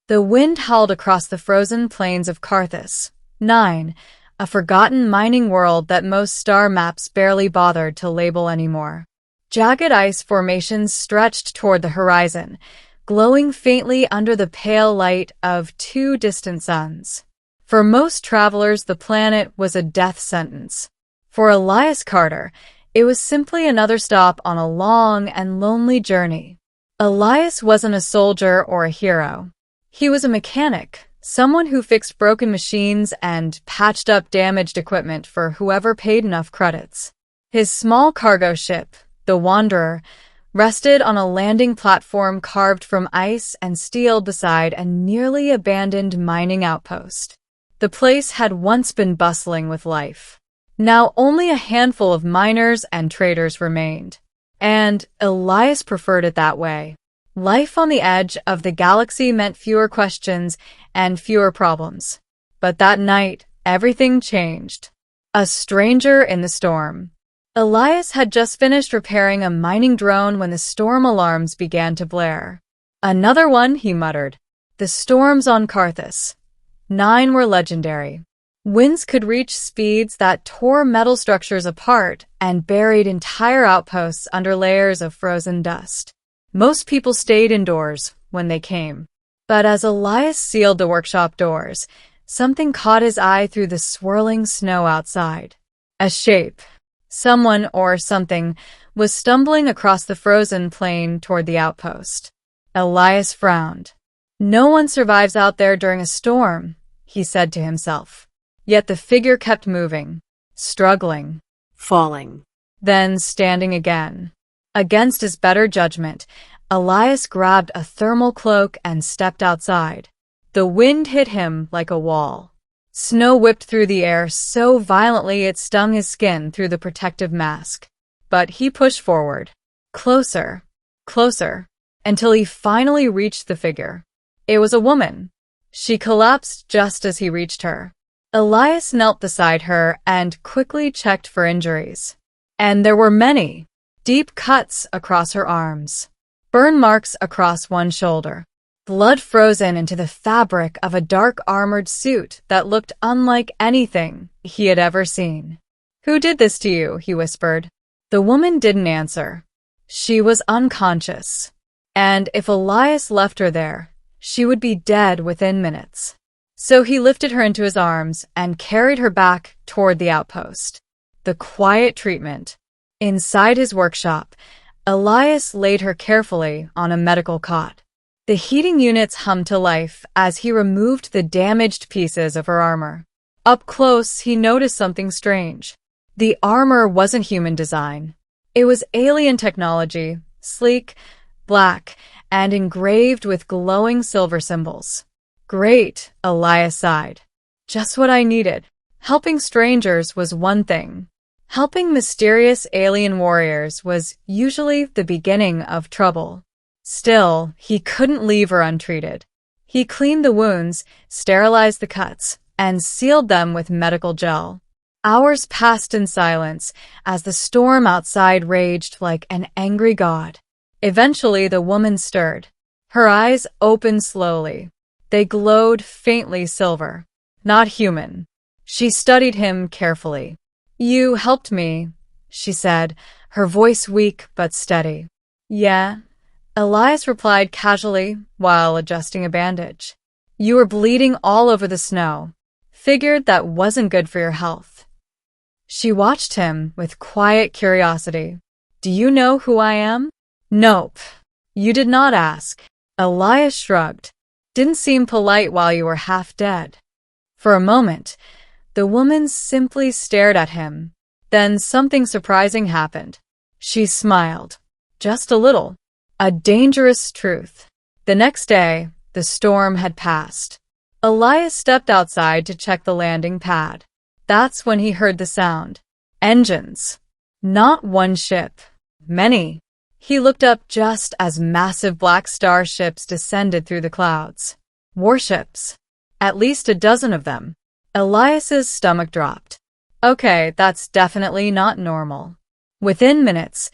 The wind howled across the frozen plains of Carthus. 9. A forgotten mining world that most star maps barely bothered to label anymore. Jagged ice formations stretched toward the horizon, glowing faintly under the pale light of two distant suns. For most travelers, the planet was a death sentence. For Elias Carter, it was simply another stop on a long and lonely journey. Elias wasn't a soldier or a hero. He was a mechanic, someone who fixed broken machines and patched up damaged equipment for whoever paid enough credits. His small cargo ship, the Wanderer, rested on a landing platform carved from ice and steel beside a nearly abandoned mining outpost. The place had once been bustling with life. Now only a handful of miners and traders remained. And Elias preferred it that way. Life on the edge of the galaxy meant fewer questions and fewer problems. But that night, everything changed. A stranger in the storm. Elias had just finished repairing a mining drone when the storm alarms began to blare. Another one, he muttered. The storms on Carthus. 9 were legendary. Winds could reach speeds that tore metal structures apart and buried entire outposts under layers of frozen dust. Most people stayed indoors when they came. But as Elias sealed the workshop doors, something caught his eye through the swirling snow outside. A shape. Someone or something was stumbling across the frozen plain toward the outpost. Elias frowned. No one survives out there during a storm, he said to himself. Yet the figure kept moving, struggling, falling, then standing again. Against his better judgment, Elias grabbed a thermal cloak and stepped outside. The wind hit him like a wall. Snow whipped through the air so violently it stung his skin through the protective mask. But he pushed forward, closer, closer, until he finally reached the figure. It was a woman. She collapsed just as he reached her. Elias knelt beside her and quickly checked for injuries. And there were many. Deep cuts across her arms, burn marks across one shoulder, blood frozen into the fabric of a dark armored suit that looked unlike anything he had ever seen. "Who did this to you?" he whispered. The woman didn't answer. She was unconscious, and if Elias left her there, she would be dead within minutes. So he lifted her into his arms and carried her back toward the outpost. The quiet treatment. Inside his workshop, Elias laid her carefully on a medical cot. The heating units hummed to life as he removed the damaged pieces of her armor. Up close, he noticed something strange. The armor wasn't human design. It was alien technology, sleek, black, and engraved with glowing silver symbols. Great, Elias sighed. Just what I needed. Helping strangers was one thing. Helping mysterious alien warriors was usually the beginning of trouble. Still, he couldn't leave her untreated. He cleaned the wounds, sterilized the cuts, and sealed them with medical gel. Hours passed in silence as the storm outside raged like an angry god. Eventually, the woman stirred. Her eyes opened slowly. They glowed faintly silver. Not human. She studied him carefully. "You helped me," she said, her voice weak but steady. "Yeah," Elias replied casually while adjusting a bandage. "You were bleeding all over the snow. Figured that wasn't good for your health." She watched him with quiet curiosity. "Do you know who I am?" "Nope. You did not ask." Elias shrugged. "Didn't seem polite while you were half dead." For a moment, the woman simply stared at him. Then something surprising happened. She smiled. Just a little. A dangerous truth. The next day, the storm had passed. Elias stepped outside to check the landing pad. That's when he heard the sound. Engines. Not one ship. Many. He looked up just as massive black starships descended through the clouds. Warships. At least a dozen of them. Elias's stomach dropped. Okay, that's definitely not normal. Within minutes,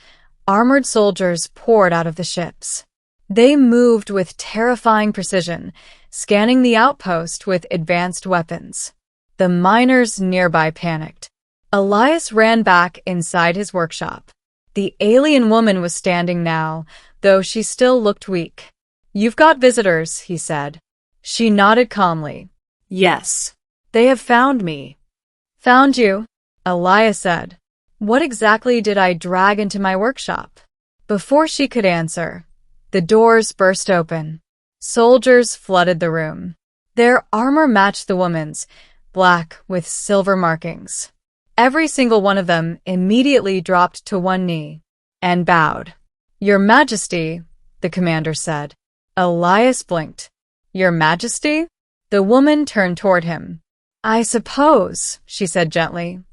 armored soldiers poured out of the ships. They moved with terrifying precision, scanning the outpost with advanced weapons. The miners nearby panicked. Elias ran back inside his workshop. The alien woman was standing now, though she still looked weak. "You've got visitors," he said. She nodded calmly. "Yes. They have found me." "Found you?" Elias said. "What exactly did I drag into my workshop?" Before she could answer, the doors burst open. Soldiers flooded the room. Their armor matched the woman's, black with silver markings. Every single one of them immediately dropped to one knee and bowed. "Your Majesty," the commander said. Elias blinked. "Your Majesty?" The woman turned toward him. "I suppose," she said gently,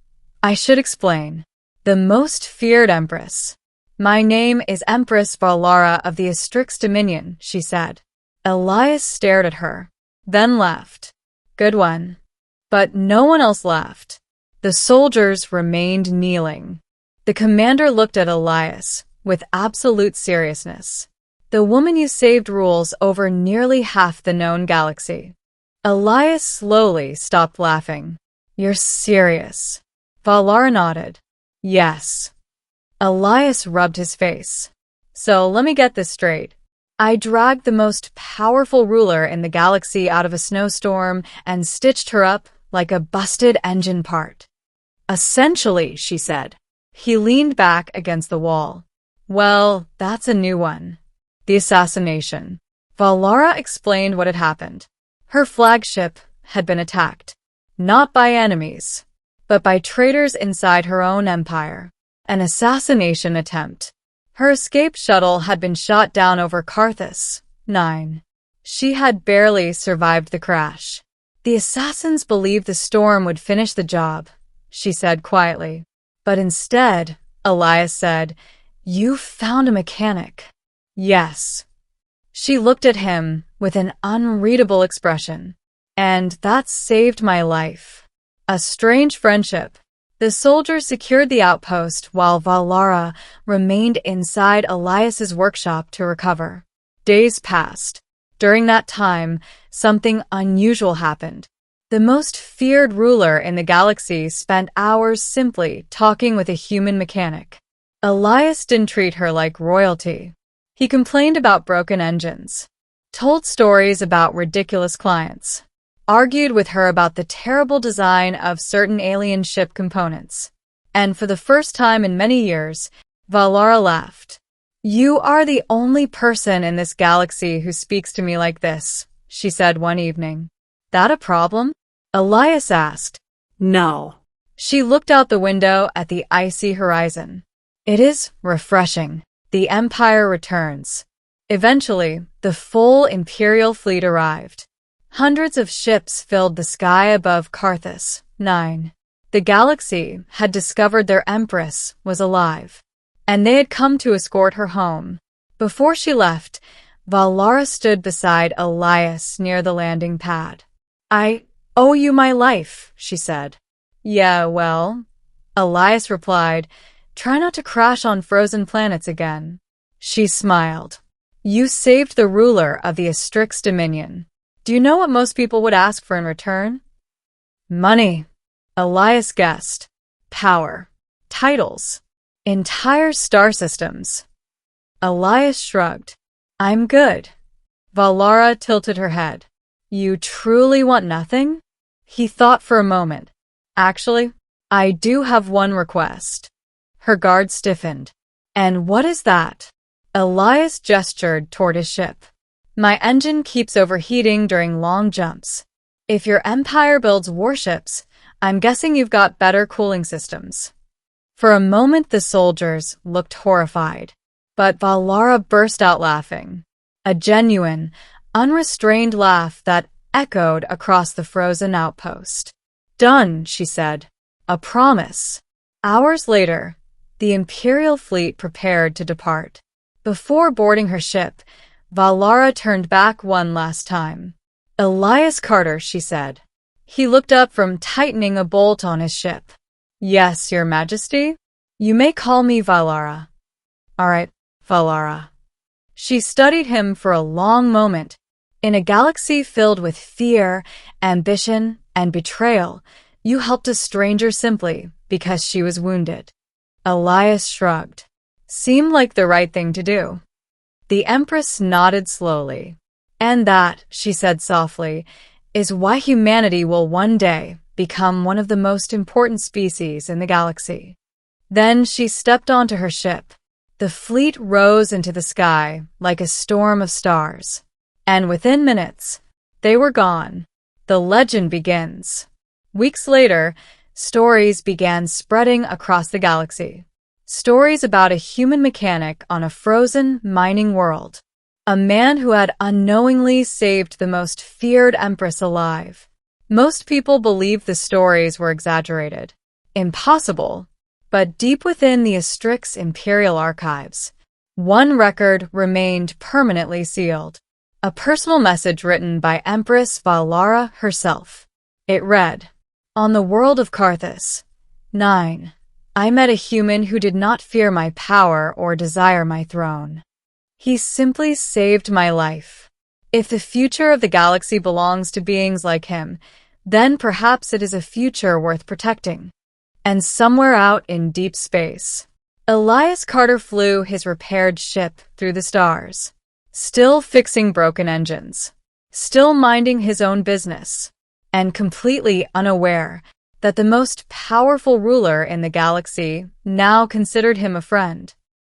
"I should explain. The most feared Empress. My name is Empress Vaelara of the Astrix Dominion," she said. Elias stared at her, then laughed. "Good one." But no one else laughed. The soldiers remained kneeling. The commander looked at Elias with absolute seriousness. "The woman you saved rules over nearly half the known galaxy." Elias slowly stopped laughing. "You're serious?" Vaelara nodded. "Yes." Elias rubbed his face. "So let me get this straight. I dragged the most powerful ruler in the galaxy out of a snowstorm and stitched her up like a busted engine part." "Essentially," she said. He leaned back against the wall. "Well, that's a new one. The assassination." Vaelara explained what had happened. Her flagship had been attacked, not by enemies, but by traitors inside her own empire. An assassination attempt. Her escape shuttle had been shot down over Carthus, 9. She had barely survived the crash. "The assassins believed the storm would finish the job," she said quietly. "But instead," Elias said, "you found a mechanic." "Yes." She looked at him with an unreadable expression. "And that saved my life." A strange friendship. The soldiers secured the outpost while Vaelara remained inside Elias's workshop to recover. Days passed. During that time, something unusual happened. The most feared ruler in the galaxy spent hours simply talking with a human mechanic. Elias didn't treat her like royalty. He complained about broken engines, told stories about ridiculous clients, argued with her about the terrible design of certain alien ship components. And for the first time in many years, Vaelara laughed. "You are the only person in this galaxy who speaks to me like this," she said one evening. "That a problem?" Elias asked. "No." She looked out the window at the icy horizon. "It is refreshing. The Empire returns." Eventually, the full Imperial fleet arrived. Hundreds of ships filled the sky above Carthus, 9. The galaxy had discovered their Empress was alive, and they had come to escort her home. Before she left, Vaelara stood beside Elias near the landing pad. "I owe you my life," she said. "Yeah, well," Elias replied, "try not to crash on frozen planets again." She smiled. "You saved the ruler of the Astrix Dominion. Do you know what most people would ask for in return?" "Money," Elias guessed. "Power. Titles. Entire star systems." Elias shrugged. "I'm good." Vaelara tilted her head. "You truly want nothing?" He thought for a moment. "Actually, I do have one request." Her guard stiffened. "And what is that?" Elias gestured toward his ship. "My engine keeps overheating during long jumps. If your empire builds warships, I'm guessing you've got better cooling systems." For a moment the soldiers looked horrified, but Vaelara burst out laughing. A genuine, unrestrained laugh that echoed across the frozen outpost. "Done," she said. "A promise." Hours later, the Imperial fleet prepared to depart. Before boarding her ship, Vaelara turned back one last time. "Elias Carter," she said. He looked up from tightening a bolt on his ship. "Yes, Your Majesty? You may call me Vaelara." "All right, Vaelara." She studied him for a long moment, In a galaxy filled with fear, ambition, and betrayal, you helped a stranger simply because she was wounded. Elias shrugged. Seemed like the right thing to do. The Empress nodded slowly. And that, she said softly, is why humanity will one day become one of the most important species in the galaxy. Then she stepped onto her ship. The fleet rose into the sky like a storm of stars. And within minutes, they were gone. The legend begins. Weeks later, stories began spreading across the galaxy. Stories about a human mechanic on a frozen mining world. A man who had unknowingly saved the most feared empress alive. Most people believed the stories were exaggerated, impossible, but deep within the Astrix imperial archives, one record remained permanently sealed. A personal message written by Empress Vaelara herself. It read, "On the world of Carthus, 9. I met a human who did not fear my power or desire my throne. He simply saved my life. If the future of the galaxy belongs to beings like him, then perhaps it is a future worth protecting." And somewhere out in deep space, Elias Carter flew his repaired ship through the stars, still fixing broken engines, still minding his own business, and completely unaware that the most powerful ruler in the galaxy now considered him a friend.